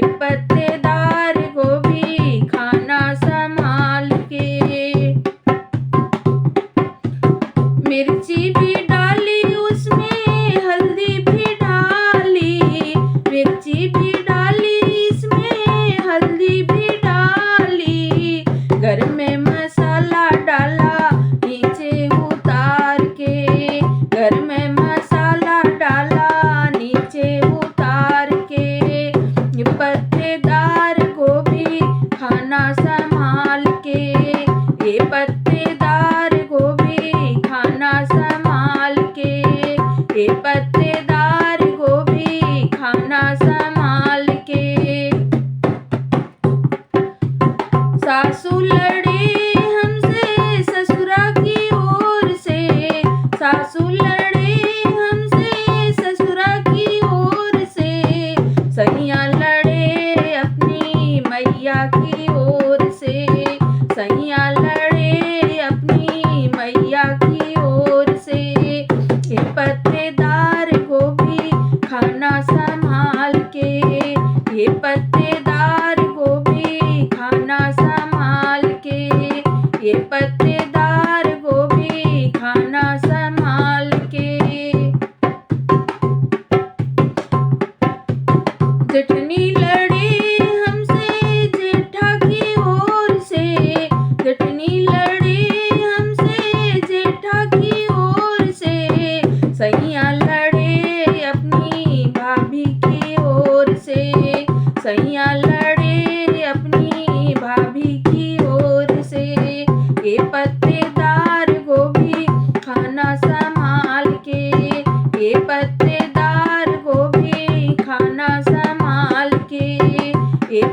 ये पत्तेदार गोभी खाना संभाल के। मिर्ची भी डाली उसमें, हल्दी भी डाली, मिर्ची भी डाली इसमें, हल्दी भी डाली। घर में मसाला डाला नीचे उतार के, घर में मसाला डाला नीचे उतार के। ये पत्तेदार गोभी खाना संभाल के, ये पत्तेदार गोभी खाना संभाल के, ये पत्तेदार गोभी खाना संभाल के। सासू लड़े हमसे ससुरा की ओर से, सासू लड़े हमसे ससुरा की ओर से। सैया लड़े अपनी मैया की ओर से, सैया लड़े अपनी मैया की ओर से। ये पत्तेदार गोभी खाना संभाल के, ये पत्तेदार गोभी खाना संभाल के, ये पत्तेदार गोभी खाना संभाल के। जेठनी लड़े हमसे जेठा की ओर से, जेठनी लड़े हमसे जेठा की ओर से। सैया लड़े अपनी भाभी की ओर से, सैया लड़े अपनी भाभी की ओर से। ये पत्तेदार गोभी खाना संभाल के, ये पत्तेदार गोभी खाना संभाल के, ये